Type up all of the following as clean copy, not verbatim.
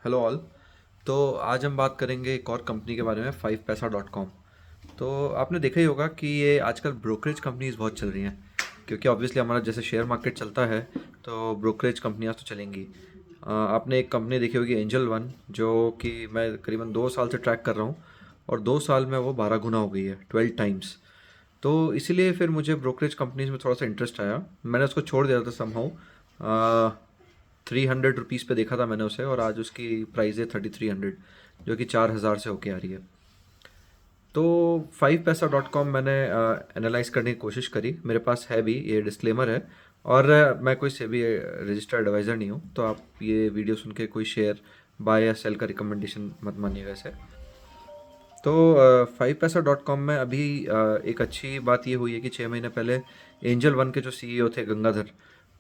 Hello all. तो आज हम बात करेंगे एक और कंपनी के बारे में, 5paisa.com। तो आपने देखा ही होगा कि ये आजकल ब्रोकरेज कंपनीज बहुत चल रही हैं, क्योंकि ऑब्वियसली हमारा जैसे शेयर मार्केट चलता है तो ब्रोकरेज कंपनियां तो चलेंगी। आपने एक कंपनी देखी होगी, एंजल वन, जो कि मैं करीबन 2 साल से ट्रैक कर रहा हूँ, और 2 साल में वो 12 गुना हो गई है, 12 टाइम्स। तो इसीलिए फिर मुझे ब्रोकरेज कंपनीज में थोड़ा सा इंटरेस्ट आया। मैंने उसको छोड़ दिया था समहाउ। 300 रुपीज़ पे देखा था मैंने उसे, और आज उसकी प्राइस है 3300, जो कि 4000 से होके आ रही है। तो 5paisa.com मैंने एनालाइज करने की कोशिश करी। मेरे पास है भी, ये डिस्क्लेमर है, और मैं कोई से भी रजिस्टर्ड एडवाइज़र नहीं हूँ, तो आप ये वीडियो सुन के कोई शेयर बाय या सेल का रिकमेंडेशन मत मानिएगा इसे। तो 5paisa.com में अभी एक अच्छी बात ये हुई है कि 6 महीने पहले एंजल वन के जो सीईओ थे, गंगाधर,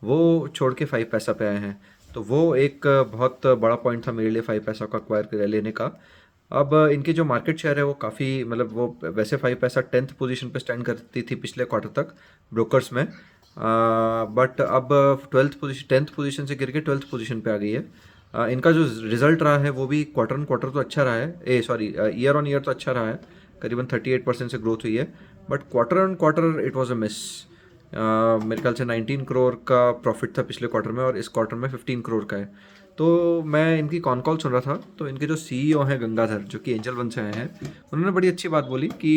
वो छोड़ के 5paisa पे आए हैं। तो वो एक बहुत बड़ा पॉइंट था मेरे लिए 5paisa को अक्वायर कर लेने का। अब इनकी जो मार्केट शेयर है वो काफ़ी, मतलब वो वैसे 5paisa 10th पोजीशन पे स्टैंड करती थी पिछले क्वार्टर तक ब्रोकर्स में, बट अब 10th पोजीशन से गिर के 12th पोजीशन पे आ गई है। इनका जो रिजल्ट रहा है वो भी क्वार्टर ऑन क्वार्टर तो अच्छा रहा है, ईयर ऑन ईयर तो अच्छा रहा है। करीबन 38% से ग्रोथ हुई है, but quarter on quarter it was a miss. मेरे ख्याल से 19 करोड़ का प्रॉफिट था पिछले क्वार्टर में, और इस क्वार्टर में 15 करोड़ का है। तो मैं इनकी कॉन कॉल सुन रहा था, तो इनके जो सीईओ हैं गंगाधर, जो कि एंजल वन से आए हैं, उन्होंने बड़ी अच्छी बात बोली कि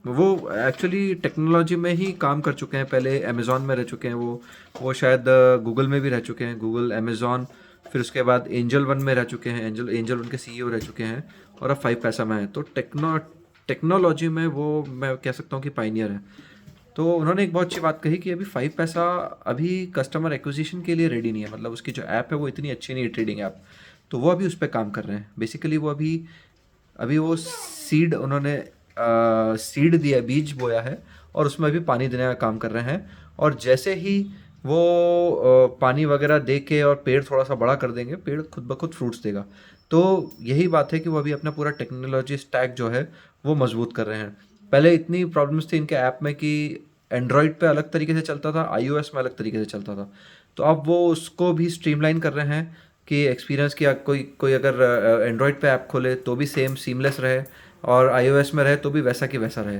वो एक्चुअली टेक्नोलॉजी में ही काम कर चुके हैं। पहले अमेज़ॉन में रह चुके हैं, वो शायद गूगल में भी रह चुके हैं, गूगल, अमेज़ॉन। फिर उसके बाद एंजल वन में रह चुके हैं, एंजल एंजल वन के सीईओ रह चुके हैं, और अब 5paisa में है। तो टेक्नोलॉजी में वो, मैं कह सकता हूँ कि पाइनियर है। तो उन्होंने एक बहुत अच्छी बात कही कि अभी 5paisa अभी कस्टमर एक्विजिशन के लिए रेडी नहीं है। मतलब उसकी जो ऐप है वो इतनी अच्छी नहीं है, ट्रेडिंग ऐप। तो वो अभी उस पर काम कर रहे हैं। बेसिकली वो अभी अभी वो सीड, उन्होंने सीड दिया, बीज बोया है, और उसमें अभी पानी देने का काम कर रहे हैं। और जैसे ही वो पानी वगैरह दे के और पेड़ थोड़ा सा बड़ा कर देंगे, पेड़ खुद ब खुद फ्रूट्स देगा। तो यही बात है कि वो अभी अपना पूरा टेक्नोलॉजी स्टैक जो है वो मजबूत कर रहे हैं। पहले इतनी प्रॉब्लम्स थी इनके ऐप में कि एंड्रॉयड पे अलग तरीके से चलता था, आईओएस में अलग तरीके से चलता था। तो अब वो उसको भी स्ट्रीमलाइन कर रहे हैं कि एक्सपीरियंस किया, कोई कोई अगर एंड्रॉयड पे ऐप खोले तो भी सेम सीमलेस रहे, और आईओएस में रहे तो भी वैसा की वैसा रहे।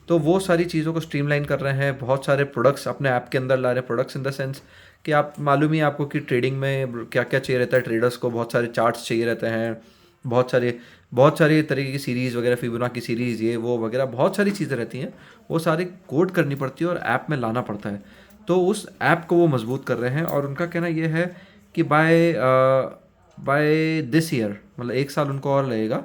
तो वो सारी चीज़ों को स्ट्रीमलाइन कर रहे हैं। बहुत सारे प्रोडक्ट्स अपने ऐप के अंदर ला रहे हैं। प्रोडक्ट्स इन द सेंस कि आप, मालूम ही है आपको कि ट्रेडिंग में क्या क्या चाहिए रहता है। ट्रेडर्स को बहुत सारे चार्ट्स चाहिए रहते हैं, बहुत सारे तरीके की सीरीज़ वगैरह, फिबोना की सीरीज़, ये वो वगैरह बहुत सारी चीज़ें रहती हैं। वो सारी कोड करनी पड़ती है और ऐप में लाना पड़ता है। तो उस ऐप को वो मजबूत कर रहे हैं, और उनका कहना ये है कि बाय दिस ईयर, मतलब 1 साल उनको और लगेगा।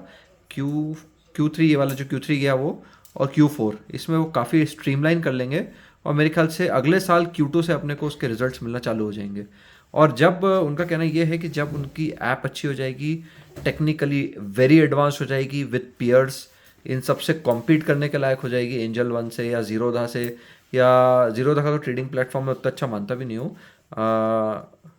क्यू Q3, ये वाला जो Q3 गया वो, और Q4, इसमें वो काफ़ी स्ट्रीमलाइन कर लेंगे। और मेरे ख्याल से अगले साल Q2 से अपने को उसके रिजल्ट्स मिलना चालू हो जाएंगे। और जब उनका कहना ये है कि जब उनकी ऐप अच्छी हो जाएगी, टेक्निकली वेरी एडवांस हो जाएगी, विद पियर्स, इन सब से कॉम्पीट करने के लायक हो जाएगी, एंजल वन से या जीरोधा से। या जीरोधा का तो ट्रेडिंग प्लेटफॉर्म में उतना अच्छा मानता भी नहीं हूँ,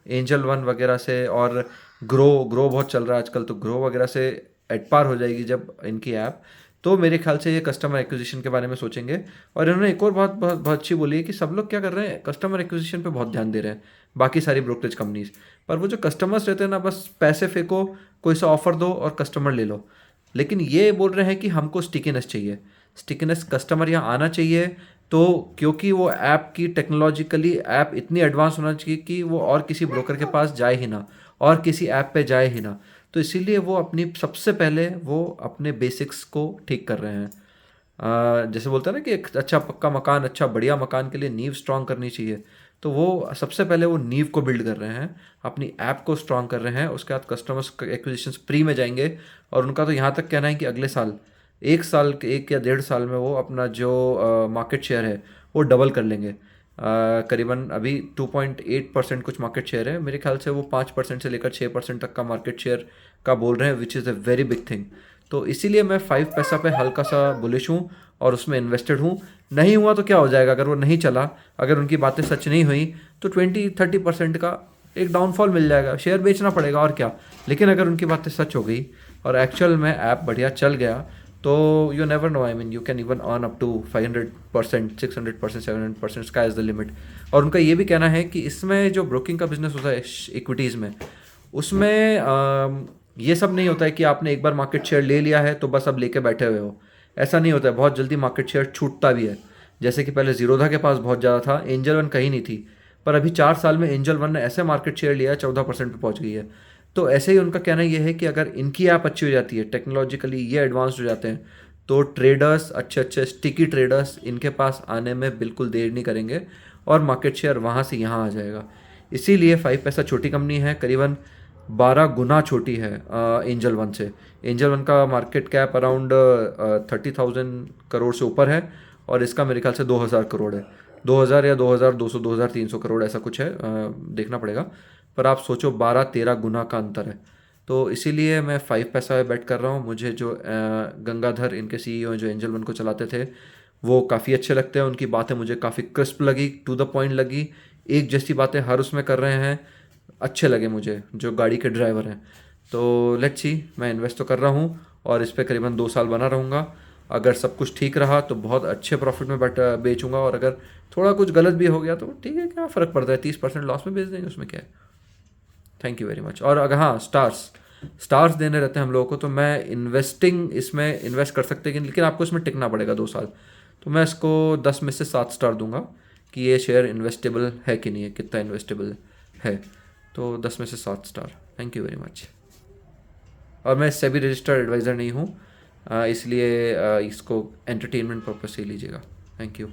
एंजल वन वगैरह से। और ग्रो बहुत चल रहा है आजकल, तो ग्रो वगैरह से एट पार हो जाएगी जब इनकी ऐप। तो मेरे ख्याल से ये कस्टमर एक्विजिशन के बारे में सोचेंगे। और इन्होंने एक और बात बहुत बहुत अच्छी बोली है कि सब लोग क्या कर रहे हैं, कस्टमर एक्विजिशन पे बहुत ध्यान दे रहे हैं, बाकी सारी ब्रोकरेज कंपनीज। पर वो जो कस्टमर्स रहते हैं ना, बस पैसे फेंको, कोई सा ऑफर दो और कस्टमर ले लो। लेकिन ये बोल रहे हैं कि हमको स्टिकीनेस चाहिए, स्टिकीनेस, कस्टमर यहाँ आना चाहिए। तो क्योंकि वो ऐप की टेक्नोलॉजिकली ऐप इतनी एडवांस होना चाहिए कि वो और किसी ब्रोकर के पास जाए ही ना, और किसी ऐप पे जाए ही ना। तो इसीलिए वो अपनी, सबसे पहले वो अपने बेसिक्स को ठीक कर रहे हैं। जैसे बोलते हैं ना कि एक अच्छा पक्का मकान, अच्छा बढ़िया मकान के लिए नींव स्ट्रांग करनी चाहिए। तो वो सबसे पहले वो नींव को बिल्ड कर रहे हैं, अपनी ऐप को स्ट्रांग कर रहे हैं। उसके बाद कस्टमर्स एक्विजिशन प्री में जाएंगे। और उनका तो यहाँ तक कहना है कि अगले साल, 1 साल के, 1 या 1.5 साल में वो अपना जो मार्केट शेयर है वो डबल कर लेंगे। करीबन अभी 2.8% कुछ मार्केट शेयर है, मेरे ख्याल से वो 5% से लेकर 6% तक का मार्केट शेयर का बोल रहे हैं, which is a very big thing. तो इसीलिए मैं 5paisa पे हल्का सा बुलिश हूँ, और उसमें इन्वेस्टेड हूँ। नहीं हुआ तो क्या हो जाएगा, अगर वो नहीं चला, अगर उनकी बातें सच नहीं हुई, तो 20-30% का एक डाउनफॉल मिल जाएगा, शेयर बेचना पड़ेगा और क्या। लेकिन अगर उनकी बातें सच हो गई और एक्चुअल में ऐप बढ़िया चल गया, तो you never know, I mean you can even earn up to 500%, 600%, 700%, sky is the limit. और उनका ये भी कहना है कि इसमें जो ब्रोकिंग का बिजनेस होता है इक्विटीज़ में, उसमें ये सब नहीं होता है कि आपने एक बार मार्केट शेयर ले लिया है तो बस अब लेके बैठे हुए हो। ऐसा नहीं होता है, बहुत जल्दी मार्केट शेयर छूटता भी है। जैसे कि पहले जीरोधा के पास बहुत ज़्यादा था, एंजल वन कहीं नहीं थी, पर अभी 4 साल में एंजल वन ने ऐसे मार्केट शेयर लिया, 14% पे पहुंच गई है। तो ऐसे ही उनका कहना ये है कि अगर इनकी ऐप अच्छी हो जाती है, टेक्नोलॉजिकली ये एडवांस्ड हो जाते हैं, तो ट्रेडर्स, अच्छे अच्छे स्टिकी ट्रेडर्स इनके पास आने में बिल्कुल देर नहीं करेंगे और मार्केट शेयर वहाँ से यहाँ आ जाएगा। इसीलिए 5 पैसा छोटी कंपनी है, करीबन 12 गुना छोटी है एंजल वन से। एंजल वन का मार्केट कैप अराउंड 30,000 करोड़ से ऊपर है और इसका मेरे ख्याल से 2,000 करोड़ है। 2,000 या 2,200 2,300 करोड़ ऐसा कुछ है, देखना पड़ेगा। पर आप सोचो 12-13 गुना का अंतर है। तो इसीलिए मैं 5 पैसा पे बैट कर रहा हूँ। मुझे जो गंगाधर इनके सीईओ जो एंजल वन को चलाते थे, वो काफ़ी अच्छे लगते हैं। उनकी बातें मुझे काफ़ी क्रिस्प लगी, टू द पॉइंट लगी, एक जैसी बातें हर उसमें कर रहे हैं, अच्छे लगे मुझे जो गाड़ी के ड्राइवर हैं। तो लेट्स सी, मैं इन्वेस्ट तो कर रहा हूँ और इस पे करीबन 2 साल बना रहूँगा। अगर सब कुछ ठीक रहा तो बहुत अच्छे प्रॉफिट में बेचूंगा, और अगर थोड़ा कुछ गलत भी हो गया तो ठीक है, क्या फ़र्क पड़ता है, 30% लॉस में बेच देंगे, उसमें क्या है। Thank you very much. और अगर हाँ, स्टार्स स्टार्स देने रहते हैं हम लोगों को, तो मैं इन्वेस्टिंग इसमें इन्वेस्ट कर सकते हैं, लेकिन आपको इसमें टिकना पड़ेगा 2 साल। तो मैं इसको 10 में से 7 स्टार दूंगा कि ये शेयर इन्वेस्टेबल है कि नहीं है, कितना इन्वेस्टेबल है। तो 10 में से 7 star. Thank you very much. और मैं सेबी रजिस्टर्ड एडवाइज़र नहीं हूँ, इसलिए इसको एंटरटेनमेंट पर्पज से ही लीजिएगा। Thank you.